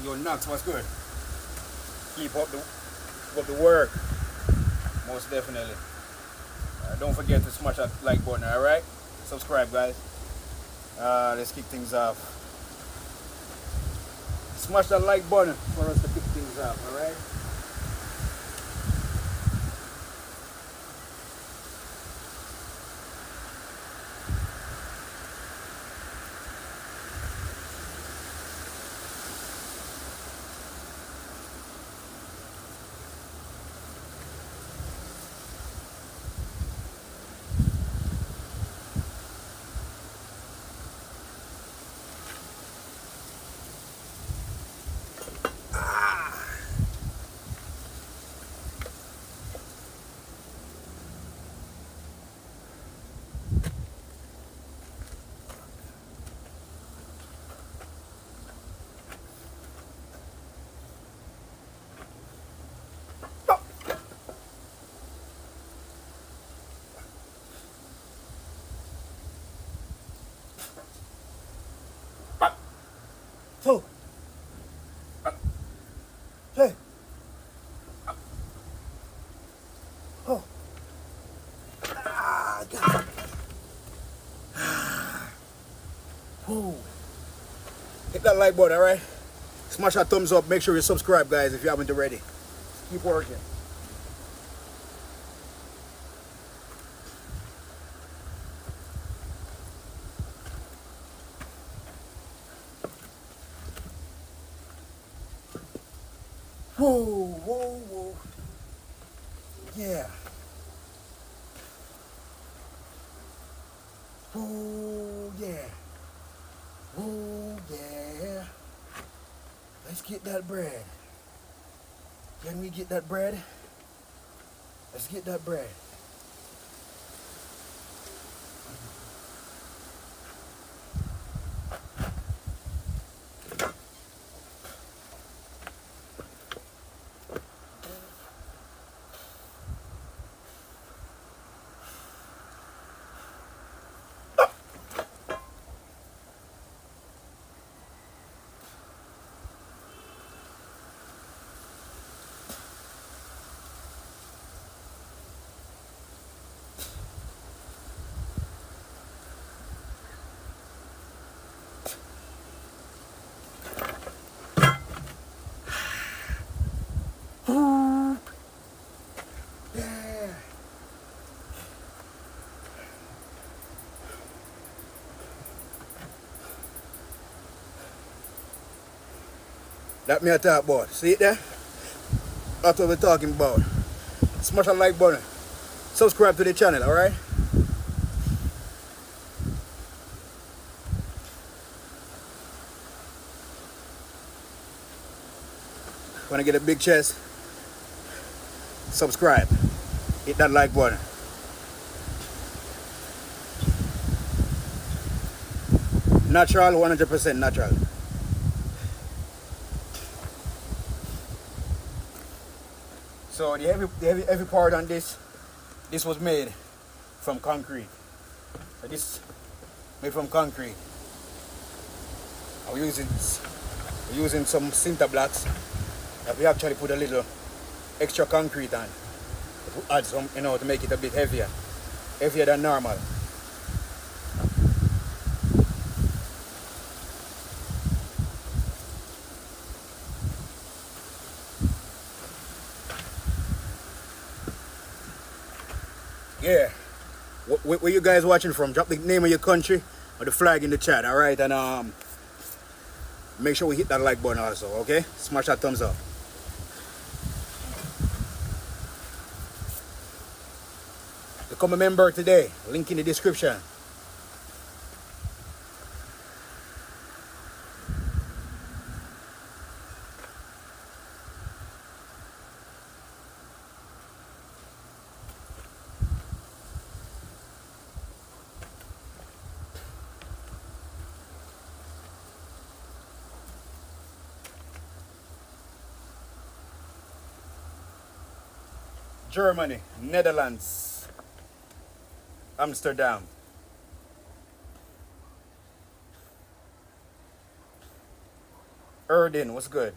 Yo, Knox, what's good? Keep up the work, most definitely. Don't forget to smash that like button, alright? Subscribe, guys. Let's kick things off. Smash that like button for us to kick things off, alright? Two. Three. Oh. God. Whoa. Hit that like button, alright? Smash that thumbs up. Make sure you subscribe, guys, if you haven't already. Keep working. Whoa, whoa, whoa. Yeah. Oh, yeah. Oh, yeah. Let's get that bread. Can we get that bread? Let's get that bread. Yeah. That me a talk about. See it there? That's what we're talking about. Smash that like button. Subscribe to the channel, alright? Wanna get a big chest? Subscribe. Hit that like button. Natural, 100% natural. So the heavy part on this was made from concrete. So this made from concrete. We're using some cinder blocks that we actually put a little extra concrete on to add some, to make it a bit heavier than normal. Yeah. Where you guys watching from? Drop the name of your country or the flag in the chat, alright? And make sure we hit that like button also, okay? Smash that thumbs up. Become a member today. Link in the description. Germany, Netherlands, Amsterdam. Erdin, what's good?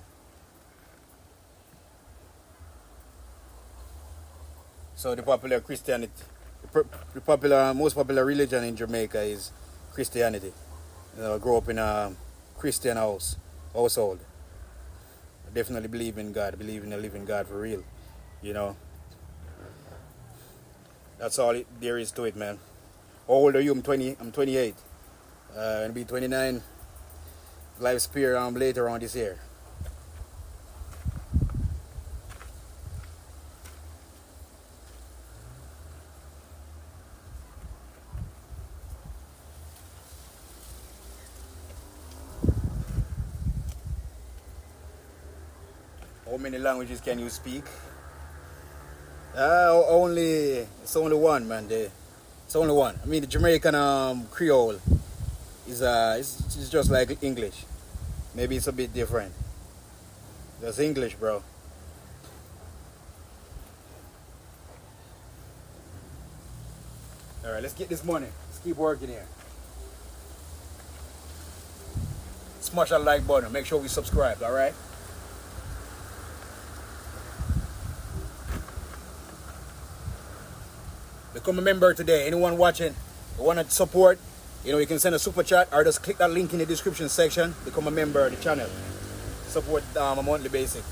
So the popular Christianity, most popular religion in Jamaica is Christianity. You know, I grew up in a Christian household. I definitely believe in God, believe in a living God for real. You know, that's all there is to it, man. How old are you? I'm 20. I'm 28. I'll be 29. Life spear later on this year. How many languages can you speak? It's only one, man. It's only one. I mean, the Jamaican Creole it's just like English. Maybe it's a bit different. That's English, bro. All right, let's get this money. Let's keep working here. Smash that like button. Make sure we subscribe. All right. Become a member today. Anyone watching who want to support, you can send a super chat or just click that link in the description section. Become a member of the channel. Support a monthly basic.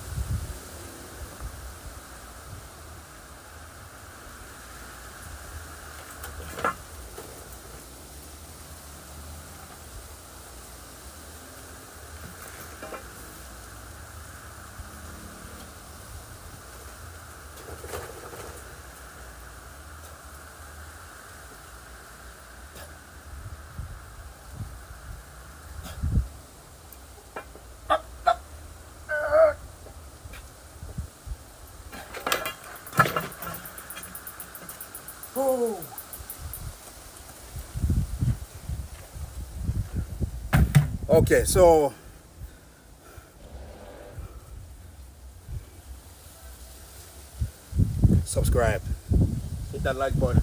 Oh. Okay, so subscribe. Hit that like button.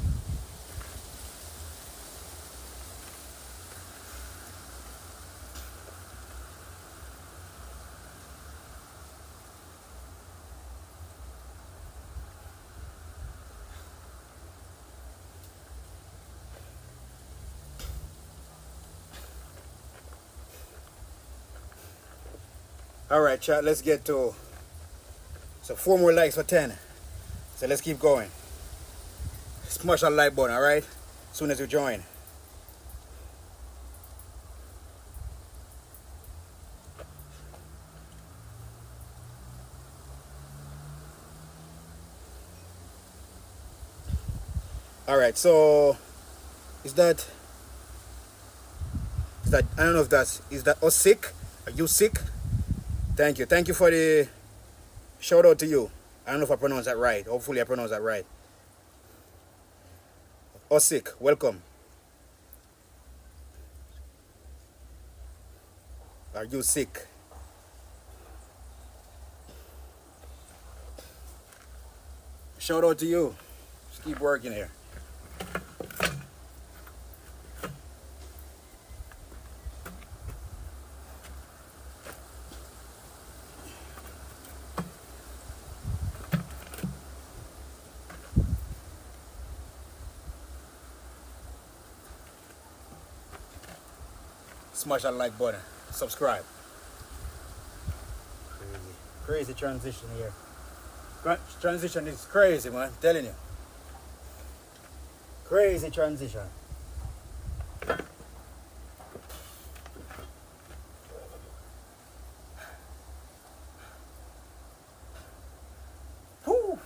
All right, chat, let's get to, so 4 more likes for 10. So let's keep going. Smash that like button, all right? As soon as you join. All right, so is that, I don't know if is that us sick? Are you sick? Thank you for the shout out to you. I don't know if I pronounced that right. Hopefully I pronounced that right. Osik, welcome. Are you sick? Shout out to you. Just keep working here. Smash that like button. Subscribe. Crazy transition here. Transition is crazy, man. I'm telling you. Crazy transition. Whew.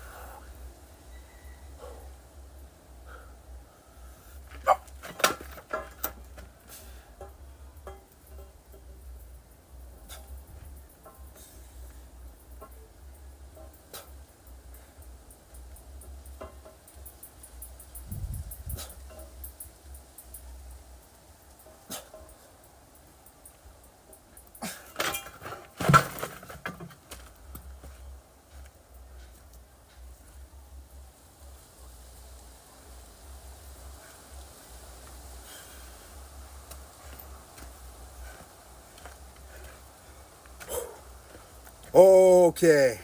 Okay,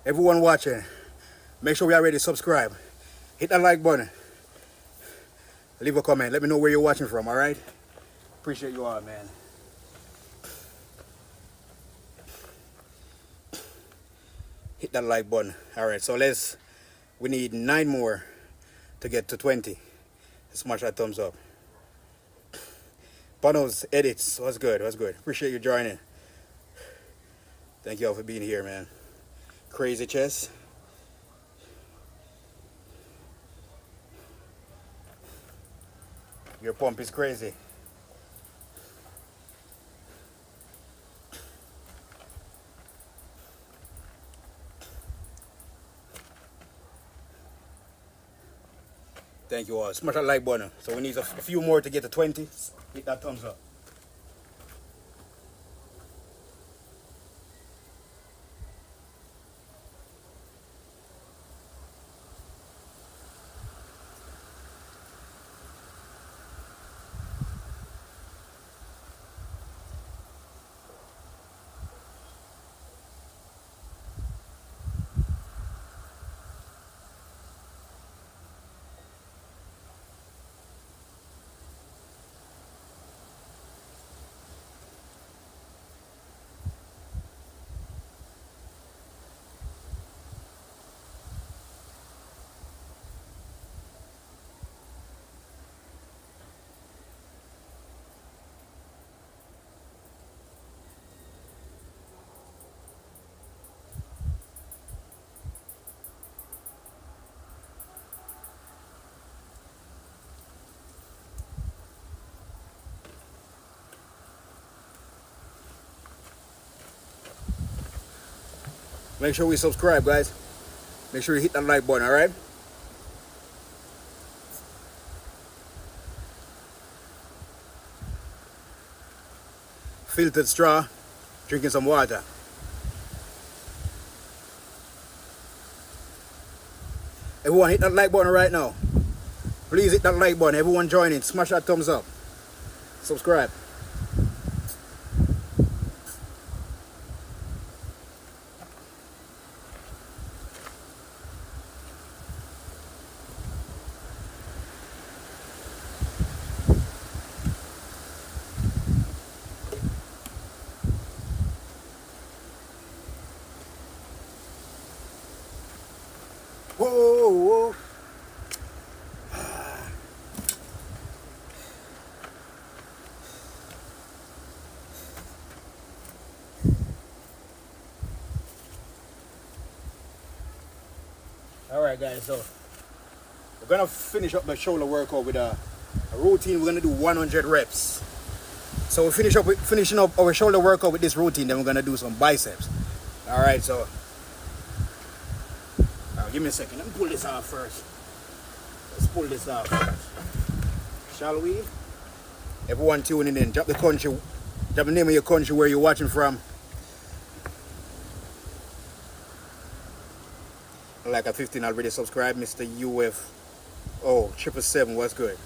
everyone watching, make sure we are ready to subscribe. Hit that like button. Leave a comment. Let me know where you're watching from, all right? Appreciate you all, man. Hit that like button. All right, so we need 9 more to get to 20. Smash that thumbs up. Bono's edits, what's good, what's good. Appreciate you joining. Thank you all for being here, man. Crazy chest. Your pump is crazy. Thank you all. Smash that like button. So we need a few more to get to 20. Hit that thumbs up. Make sure we subscribe, guys. Make sure you hit that like button, all right? Filtered straw, drinking some water. Everyone hit that like button right now. Please hit that like button. Everyone joining, smash that thumbs up. Subscribe. Whoa, whoa. All right, guys, so we're gonna finish up the shoulder workout with a routine. We're gonna do 100 reps. So we finishing up our shoulder workout with this routine, then we're gonna do some biceps. All right, so give me a second. Let me pull this off first. Let's pull this off first. Shall we? Everyone tuning in, drop the name of your country, where you're watching from. Like a 15 already subscribed, Mr. UF. Oh, 777, what's good?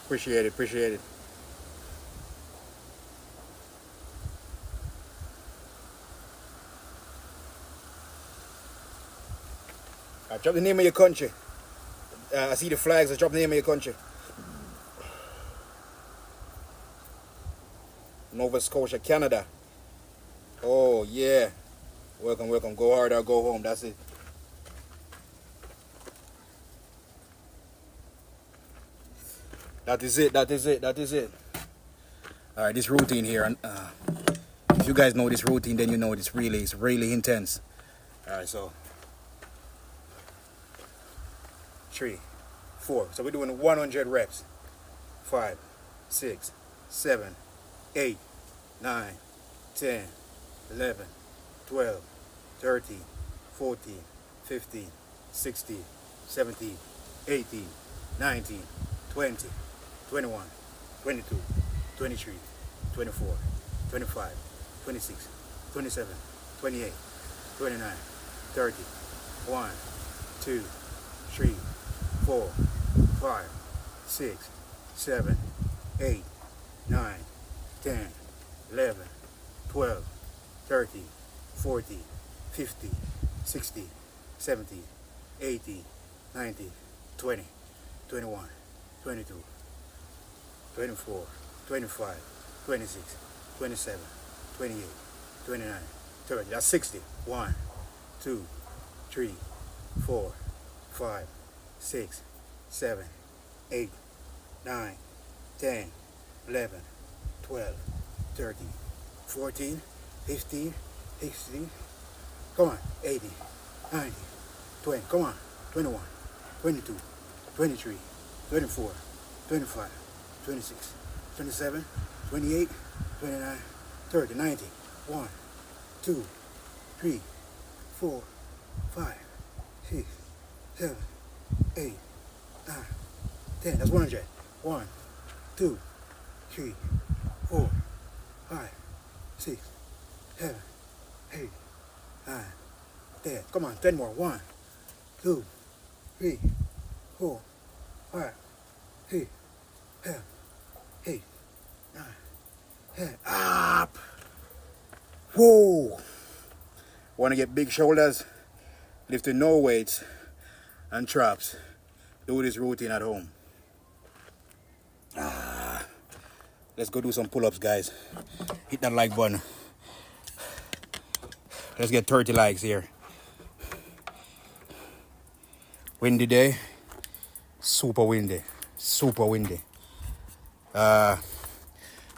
Appreciate it, appreciate it. Drop the name of your country. I see the flags. Drop the name of your country. Nova Scotia, Canada. Oh, yeah. Welcome, welcome. Go hard or go home. That's it. That is it. That is it. That is it. All right, this routine here. If you guys know this routine, then you know it's really intense. All right, so 3, 4. So we're doing 100 reps. 5, 6, 7, 8, 9, 10, 11, 12, 13, 14, 15, 16, 17, 18, 19, 20, 21, 22, 23, 24, 25, 26, 27, 28, 29, 30, 1, 2, 3, 4, 5, 6, 7, 8, 9, 10, 11, 12, 40, 50, 60, 70, 80, 90, 20, 21, 22, 24, 25, 26, 27, 28, 29, 30. That's 60. 1, 2, 3, 4, 5, 6, 7, 8, 9, 10, 11, 12, 13, 14, 15, 16. Come on. 80, 90, 20. Come on. 21, 22, 23, 24, 25, 26, 27, 28, 29, 30, 90. 1, 2, 3, 4, 5, 6, 7, 8, 9, 10. That's 100. 1, 2, 3, 4, 5, 6, 7, 8, 9, 10. Come on, 10 more. 1, 2, 3, 4, 5, 6, 7, 8, 9, 10. Up. Whoa. Want to get big shoulders? Lifting no weights and traps. Do this routine at home. Let's go do some pull-ups, guys. Hit that like button. Let's get 30 likes here. Windy day. Super windy. Super windy. I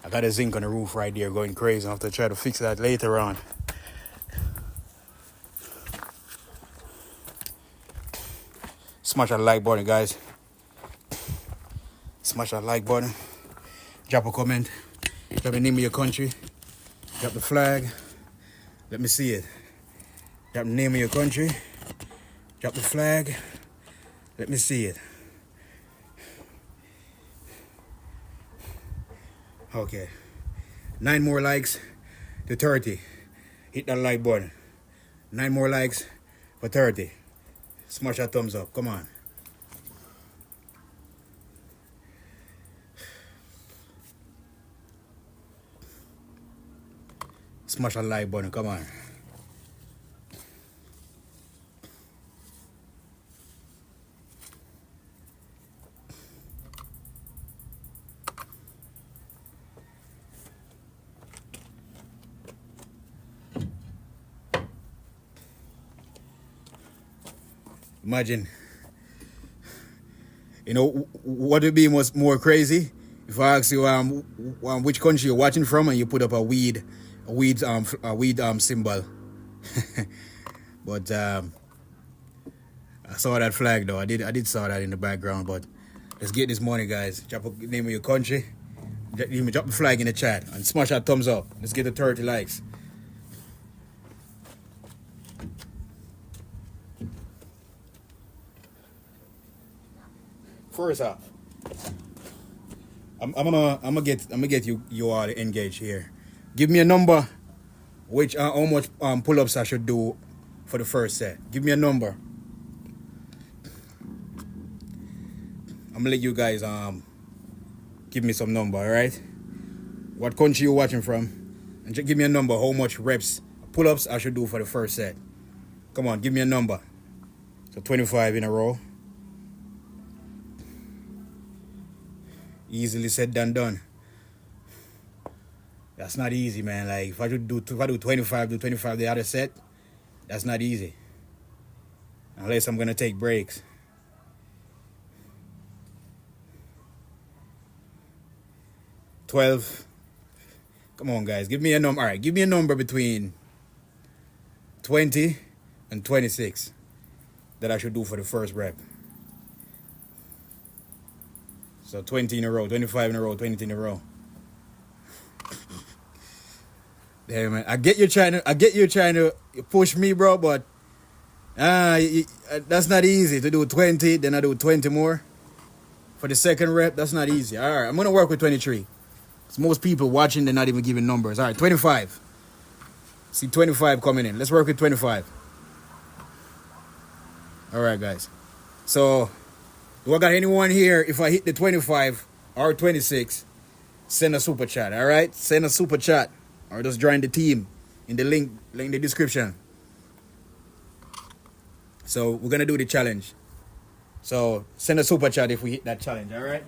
got a zinc on the roof right there going crazy. I have to try to fix that later on. Smash that like button, guys. Smash that like button. Drop a comment. Drop the name of your country. Drop the flag. Let me see it. Drop the name of your country. Drop the flag. Let me see it. Okay. 9 more likes to 30. Hit that like button. 9 more likes for 30. Smash that thumbs up. Come on. Smash that like button. Come on. Imagine, you know, what would be more crazy if I ask you which country you're watching from and you put up a weed symbol. But I saw that flag though. I did saw that in the background. But let's get this money, guys. Drop the name of your country. Drop the flag in the chat and smash that thumbs up. Let's get the 30 likes. First off, I'm gonna get you all engaged here. Give me a number, which how much pull-ups I should do for the first set. Give me a number. I'm gonna let you guys give me some number, all right? What country you watching from? And just give me a number. How much reps pull-ups I should do for the first set? Come on, give me a number. So 25 in a row. Easily said than done. That's not easy, man. Like if I do 25, do 25 the other set, that's not easy. Unless I'm gonna take breaks. $12. Come on, guys. Give me a number. All right, give me a number between 20 and 26 that I should do for the first rep. So 20 in a row, 25 in a row, 20 in a row. Damn, man. I get you trying to push me, bro, but that's not easy to do 20, then I do 20 more for the second rep. That's not easy. All right, I'm gonna work with 23. So most people watching, they're not even giving numbers. All right, 25. See 25 coming in. Let's work with 25. All right, guys. So, do I got anyone here? If I hit the 25 or 26, send a super chat, all right? Send a super chat or just join the team. in the link in the description. So we're gonna do the challenge. So send a super chat if we hit that challenge, all right?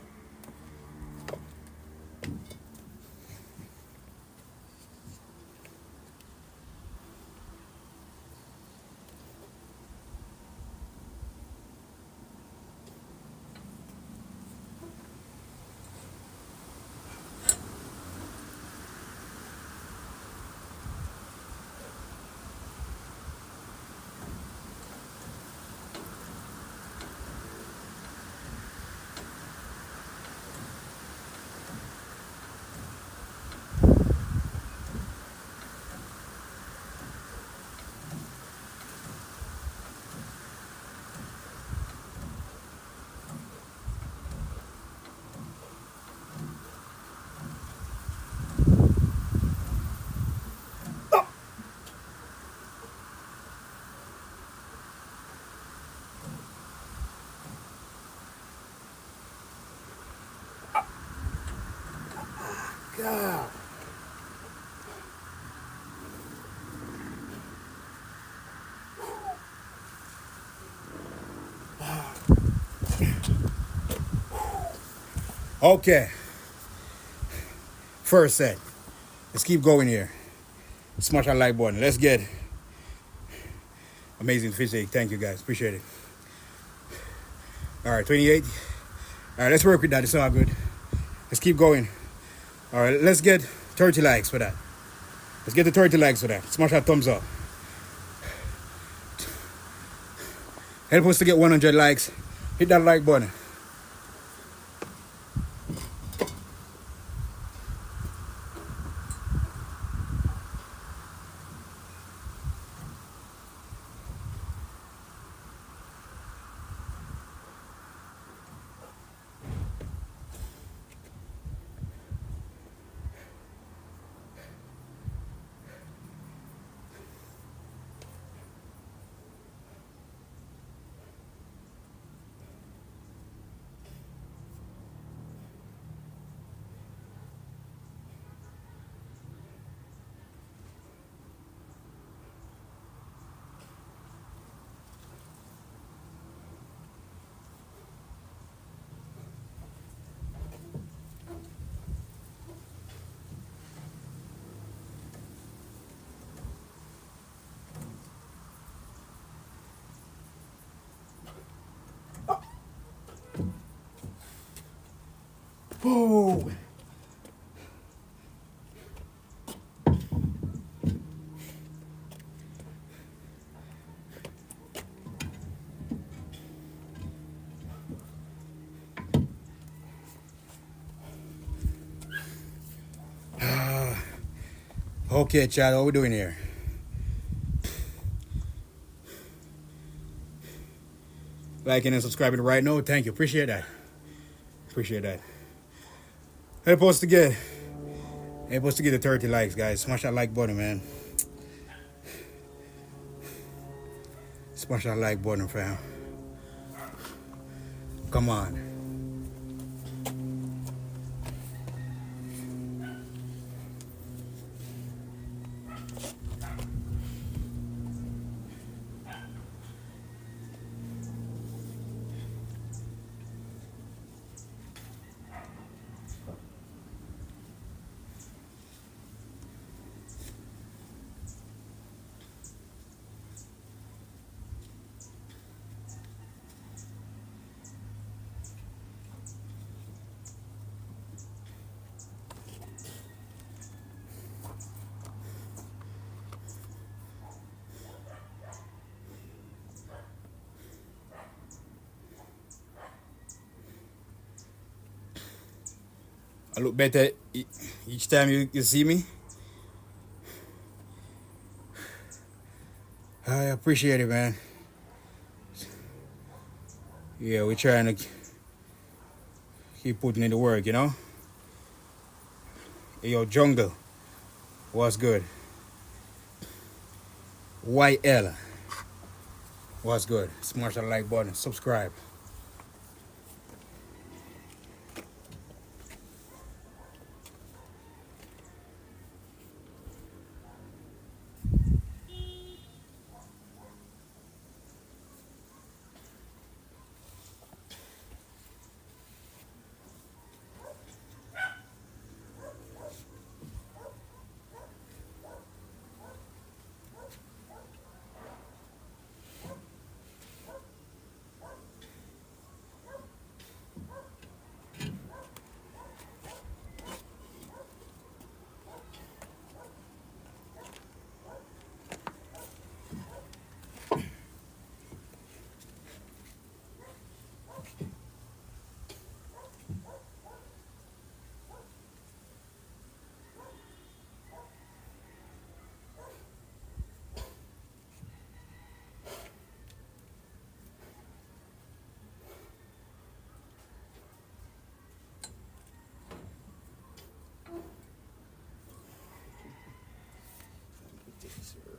God. Okay. First set. Let's keep going here. Smash that like button. Let's get amazing physique. Thank you guys. Appreciate it. All right, 28. All right, let's work with that. It's all good. Let's keep going. All right, let's get 30 likes for that. Let's get the 30 likes for that. Smash that thumbs up. Help us to get 100 likes. Hit that like button. Oh. Okay, Chad, what we doing here? Liking and subscribing right now. Thank you. Appreciate that. Appreciate that. Help us to get the 30 likes, guys. Smash that like button, man. Smash that like button, fam. Come on. I look better each time you see me. I appreciate it, man. Yeah, we're trying to keep putting in the work, you know? Hey, yo, Jungle, what's good? YL, what's good? Smash that like button, subscribe.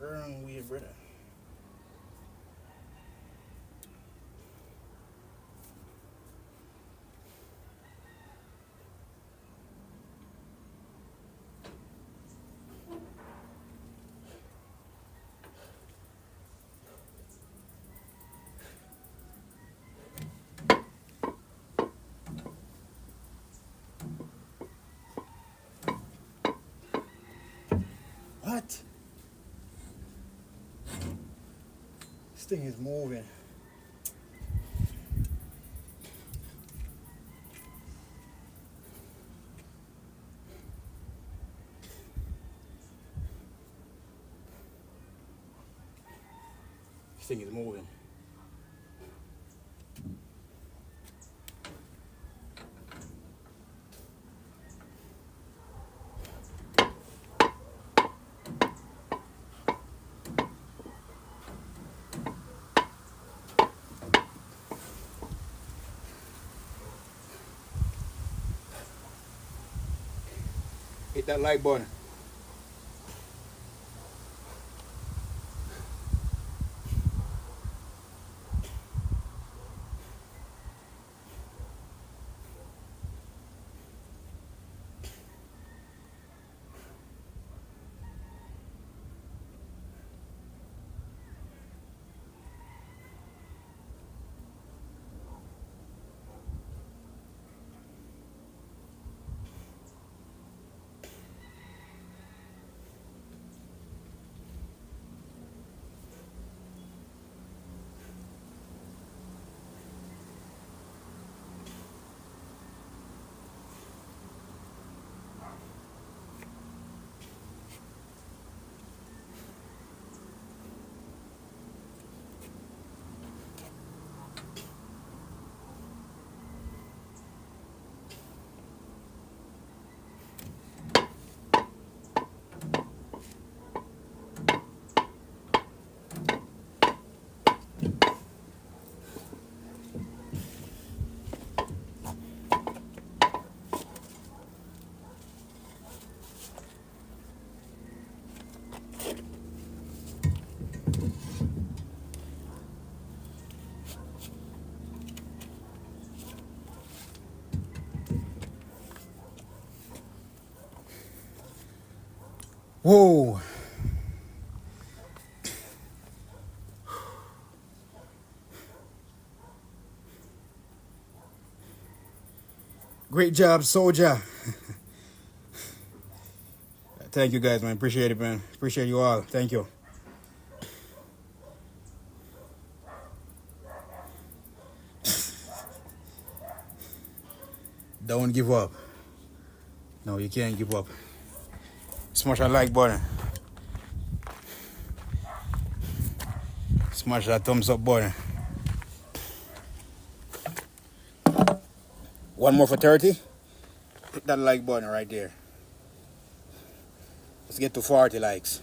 Wrong way, brother. What? This thing is moving. This thing is moving. Hit that like button. Whoa. Great job, soldier. Thank you guys, man. Appreciate it, man. Appreciate you all. Thank you. Don't give up. No, you can't give up. Smash that like button. Smash that thumbs up button. One more for 30. Hit that like button right there. Let's get to 40 likes.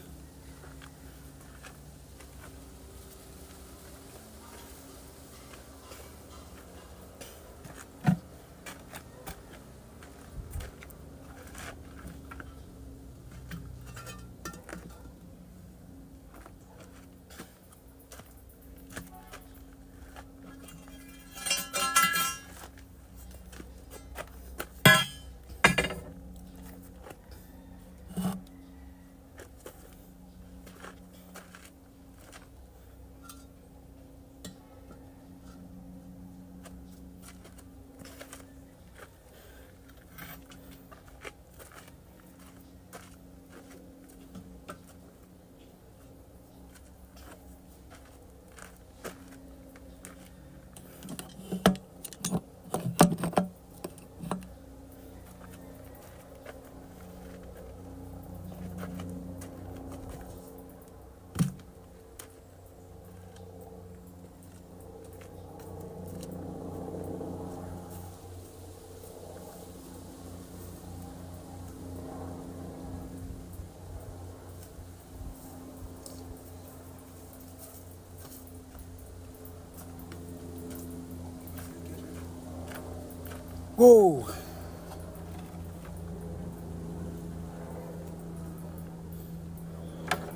Whoa.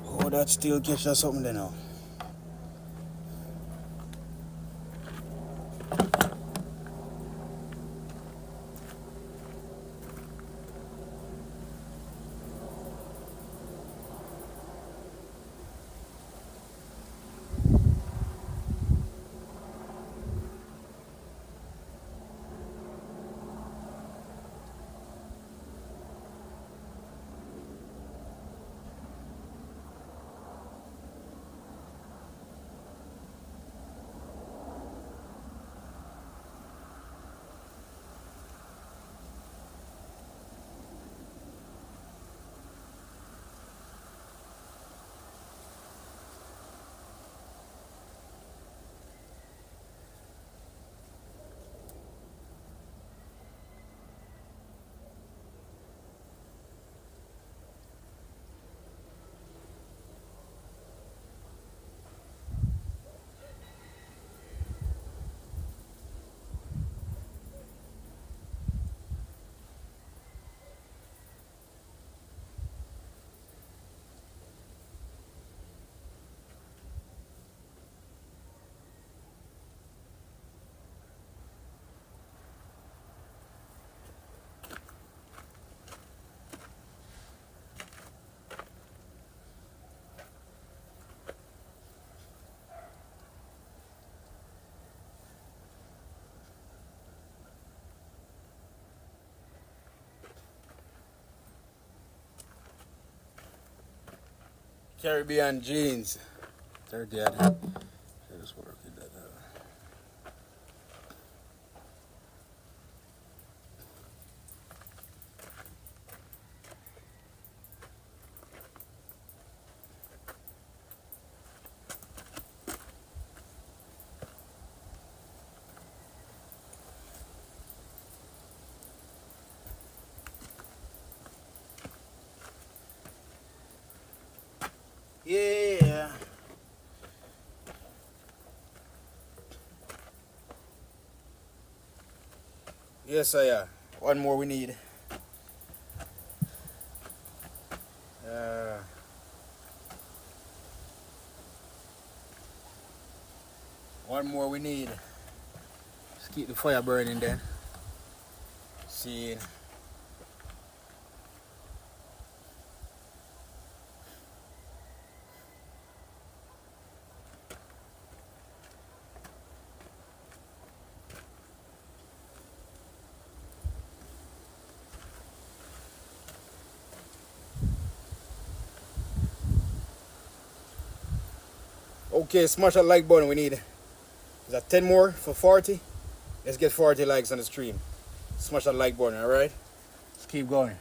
Oh, that still catch or something there now. Caribbean jeans. 30 at it. Just work it that out. Yeah. Yes, I am. One more we need. One more we need. Let's keep the fire burning then. See. Okay, smash that like button. We need, is that 10 more for 40? Let's get 40 likes on the stream. Smash that like button, alright? Let's keep going.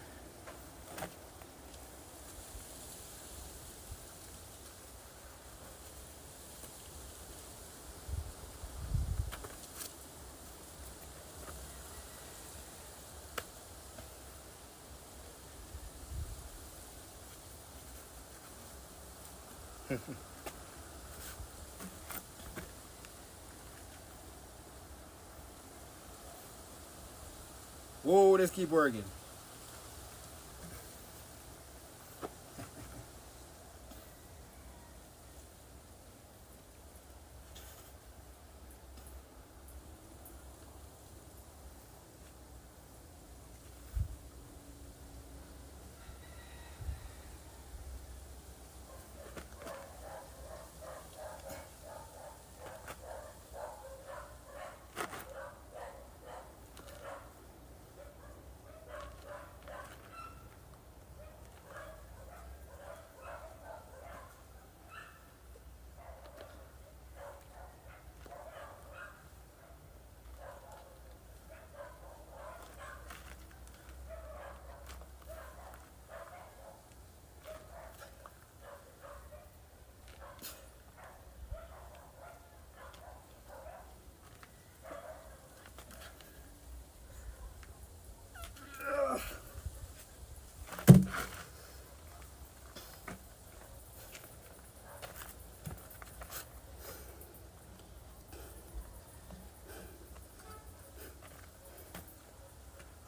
Whoa, let's keep working.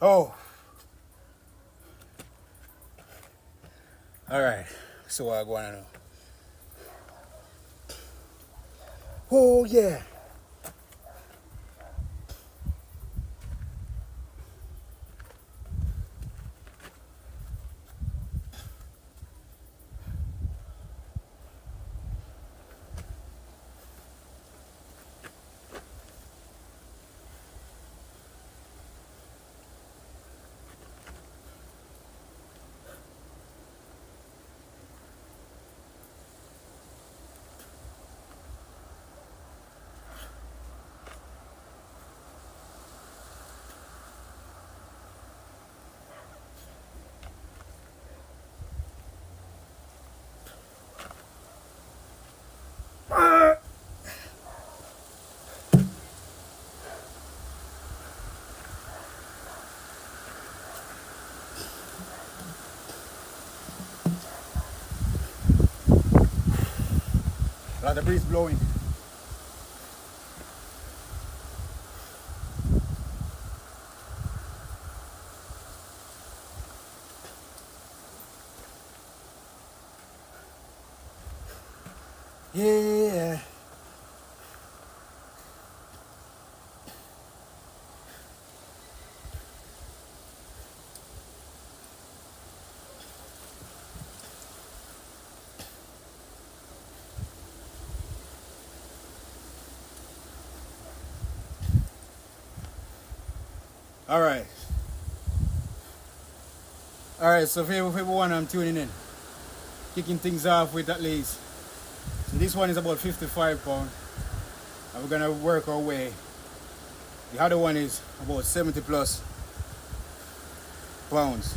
Oh. Alright. So what I want to know. Oh yeah. A lot of breeze blowing. Yeah. All right. All right. So for everyone, I'm tuning in, kicking things off with at least. So this one is about 55 pounds, and we're gonna work our way. The other one is about 70 plus pounds.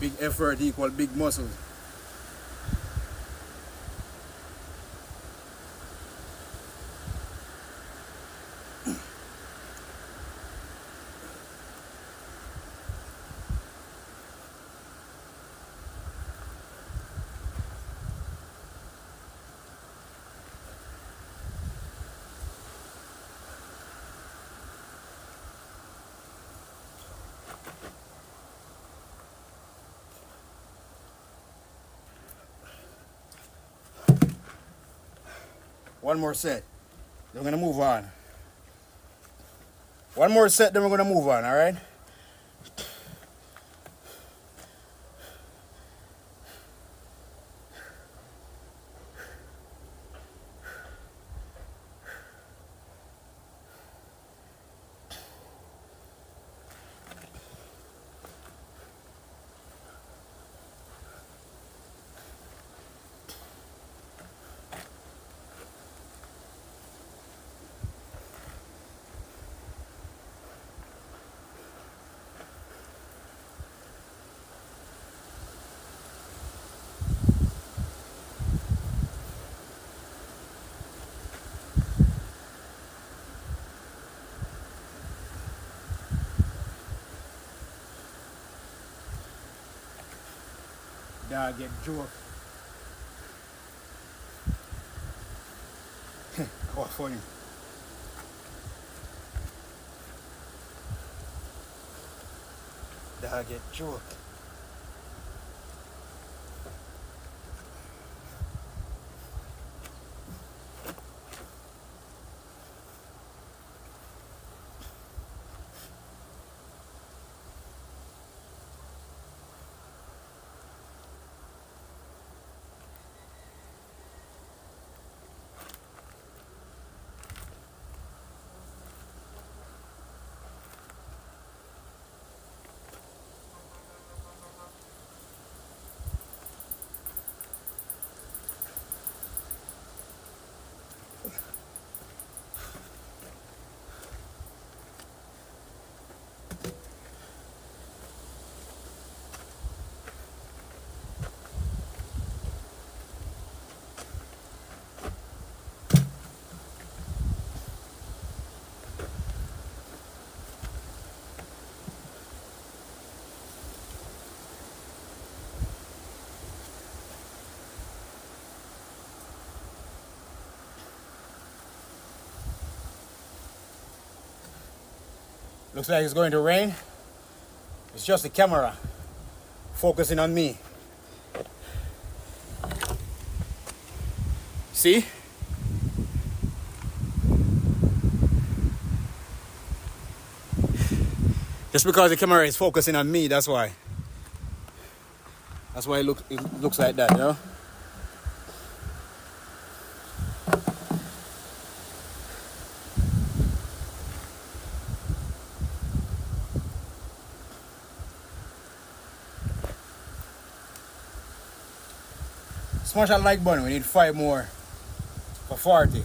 Big effort equal big muscles. One more set, then we're gonna move on. One more set, then we're gonna move on, all right? Dog get joke. How funny. Dog get joke. Looks like it's going to rain. It's just the camera. focusing on me. See? Just because the camera is focusing on me, that's why. That's why it looks like that, you know? Smash that like button. We need 5 more for 40.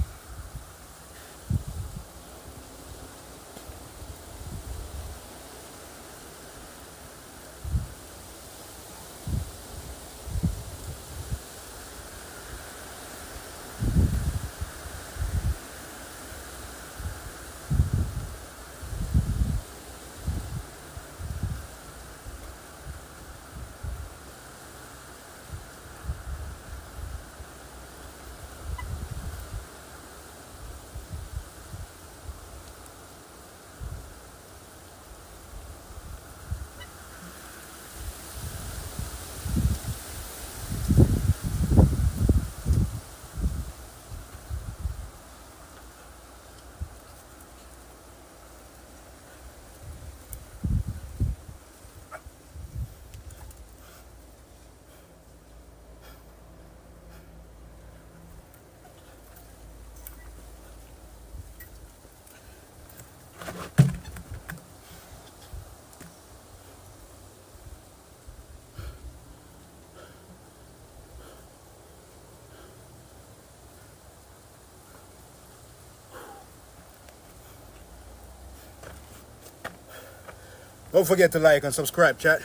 Don't forget to like and subscribe, chat.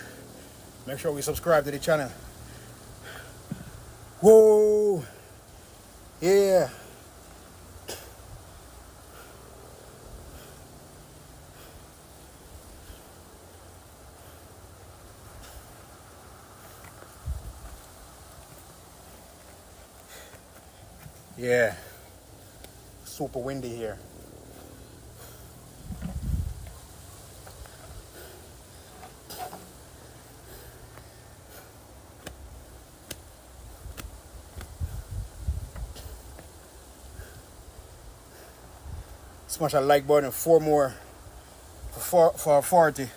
Make sure we subscribe to the channel. Whoa! Yeah! Yeah. Super windy here. Smash that like button. 4 more for 40.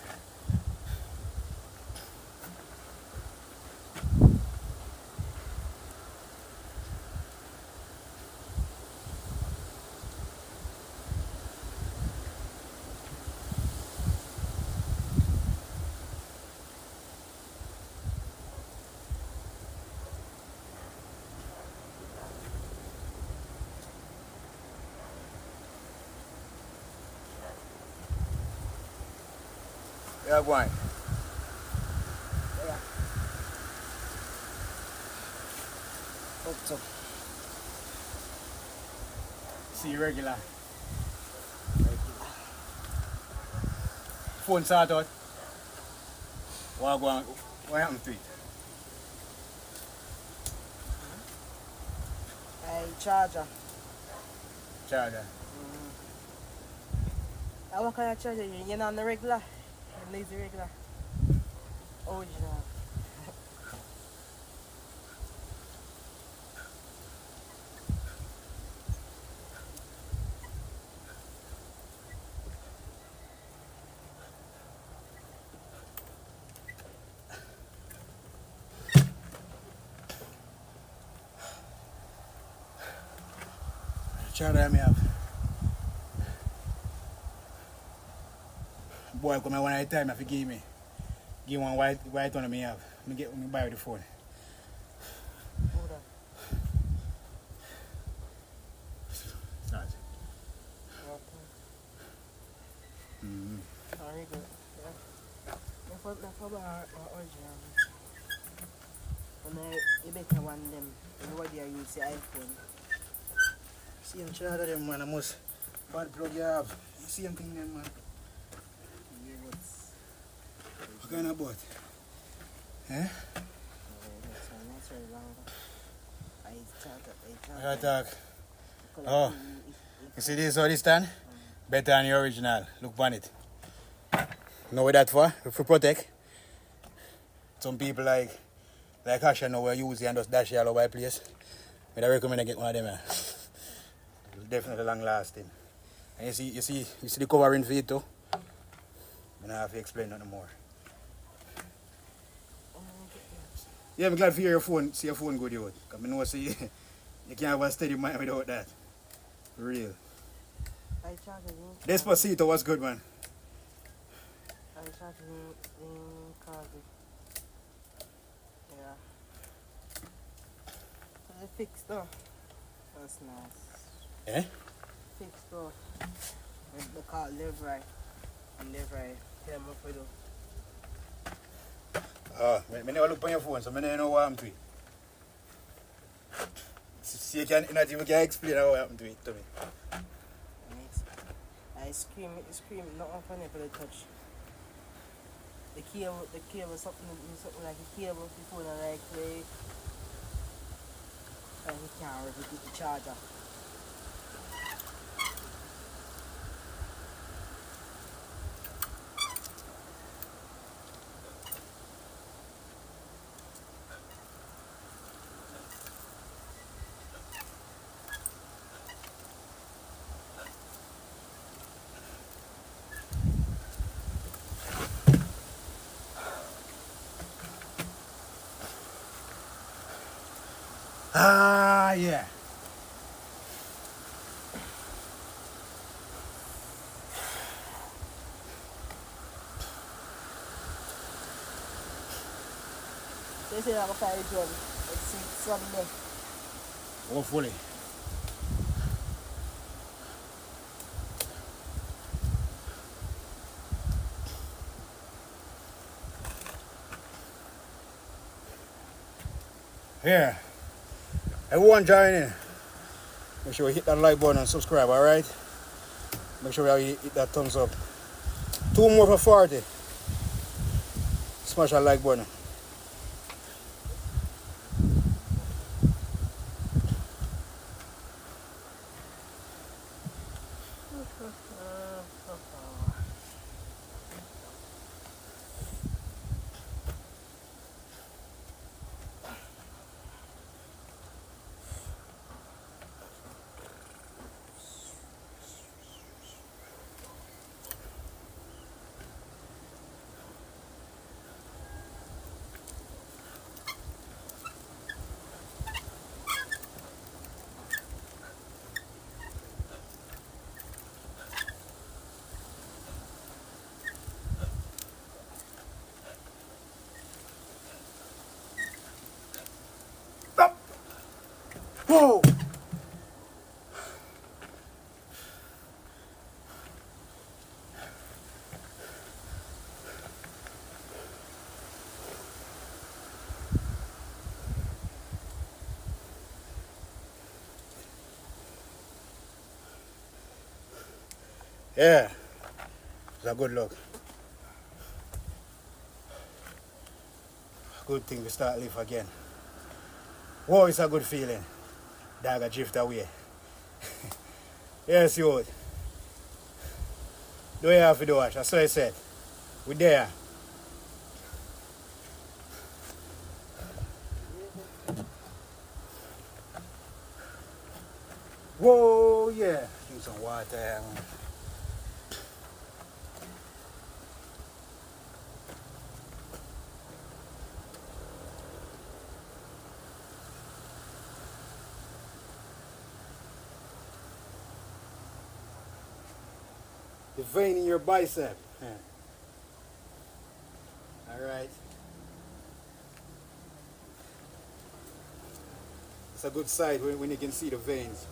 Yeah, go on. Yeah. Up to. See you regular. Phone start out. What happened to it? Charger. Charger. I want kind of charger. You're not on the regular. You're lazy regular. Original. Charger me up. Boy, come here one at a time. If you give me one white one me have. Me buy the phone. Hold on. Start. Okay. Mm-hmm. Very good. Yeah. That's original. And you better want them. Nobody use the iPhone. See them charger them man. I must bad plug you have. You see them thing them man. What kind of boat? Eh? That's very long. I talk. Oh, you see this how this stand? Better than the original. Look on it. Know what that for? For protect. some people like Asha now will use it and just dash it all over the place. I recommend I get one of them. Definitely long lasting. And you see the covering for it too. I don't have to explain nothing more. Yeah, I'm glad to hear your phone, see your phone good out. Because I know see you can't have a steady mind without that. For real. I charge it. Despacito was good, man. I charge it in Cardiff. Yeah. So they fixed though. That's nice. Eh? Fixed though. They call it live right. And live right. Tell them what we do. I never look on your phone, so I never know what happened to it. See, you not even can explain how happened to it to me. I scream, nothing funny for the touch. The cable, something like a cable before the like way. And he can't repeat the charger. Ah, yeah. They say I'm a fire drum. It's Sunday. Hopefully. Yeah. Everyone join in. Make sure you hit that like button and subscribe, alright? Make sure you hit that thumbs up. 2 more for 40. Smash that like button. Whoa! Yeah, it's a good look. Good thing to start live again. Whoa, it's a good feeling. Dog a drift away. Yes, you would. Do you have to do it? That's what I said. We there. Whoa, yeah. Drink some water, man. The vein in your bicep. Alright. It's a good sight when you can see the veins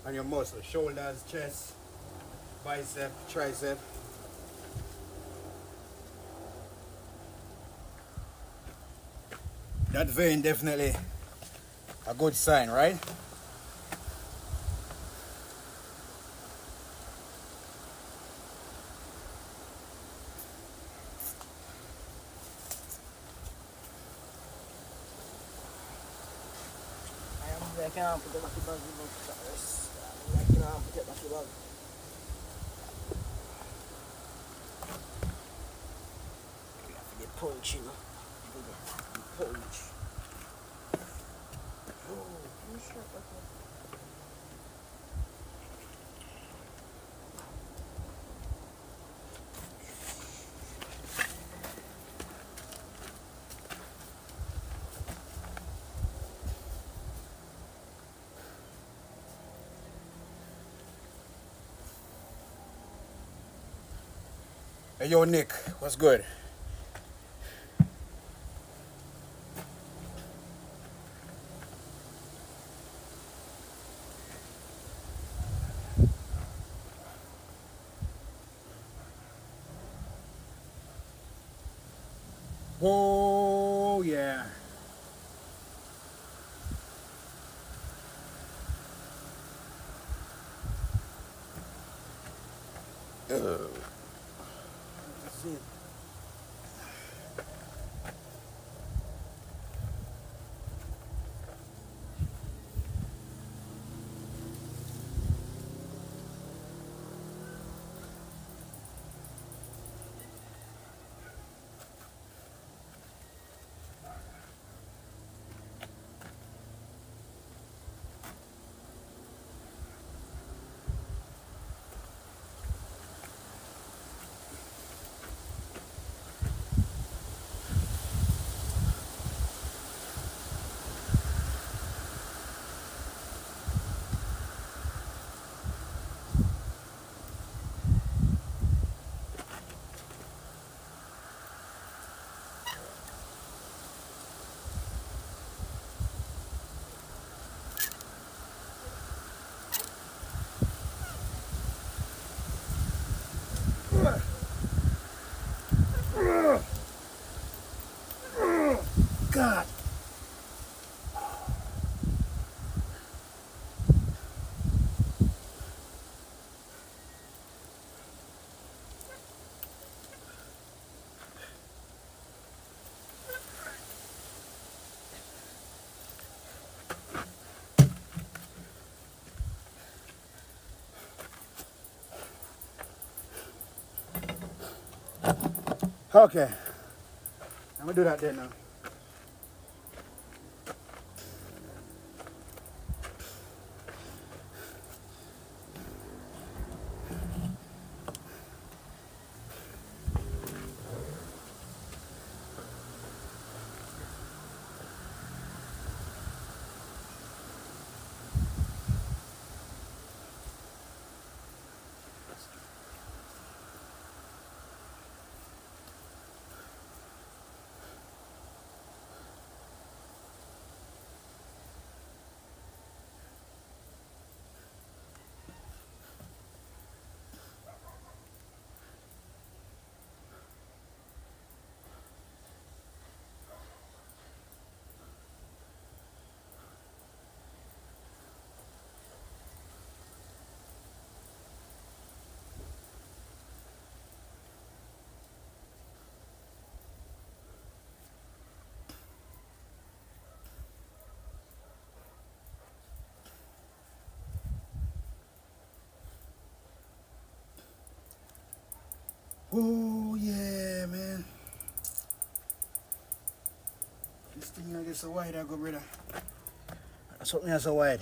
on your muscles, shoulders, chest, bicep, tricep. That vein definitely a good sign, right? I can't put the lucky bug in the first. I can't put the lucky bug. We have to get pulled punch, you know. Punch. Oh, you sure? Okay. Hey, yo, Nick, what's good? Oh, yeah. That's it. God. Okay. I'm gonna do that then now. Oh, yeah, man. This thing I get so wide, I go, brother. Something else so wide.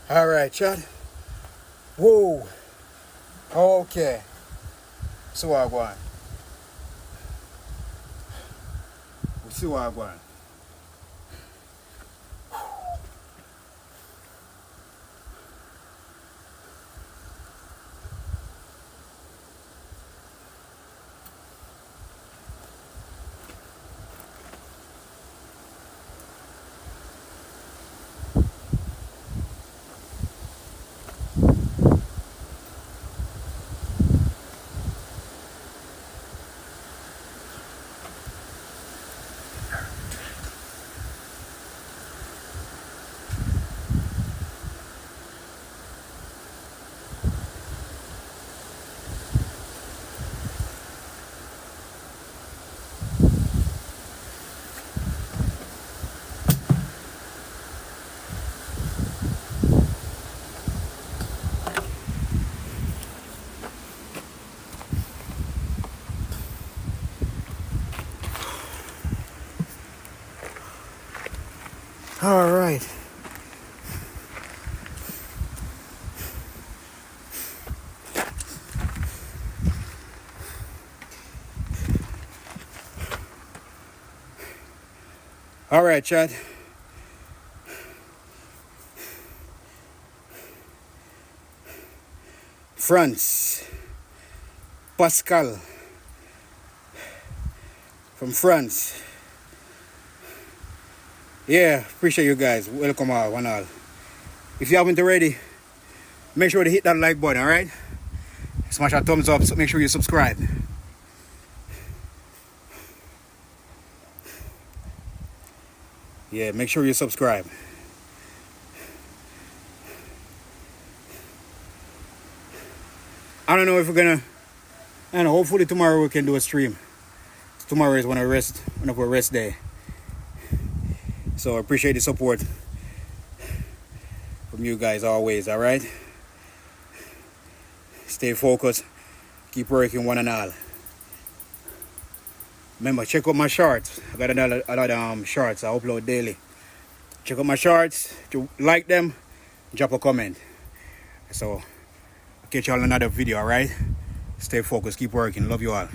All right, Chad. Whoa. Okay. So what I want. We see what I want. All right. All right, Chad. France. Pascal. From France. Yeah, appreciate you guys. Welcome all, one all. If you haven't already, make sure to hit that like button, alright? Smash that thumbs up, so make sure you subscribe. Yeah, make sure you subscribe. I don't know if we're gonna, and hopefully tomorrow we can do a stream. Tomorrow is one of our rest day. So I appreciate the support from you guys always, alright? Stay focused, keep working one and all. Remember, check out my shorts. I got a lot of shorts I upload daily. Check out my shorts. If you like them, drop a comment. So, I'll catch you all in another video, alright? Stay focused, keep working. Love you all.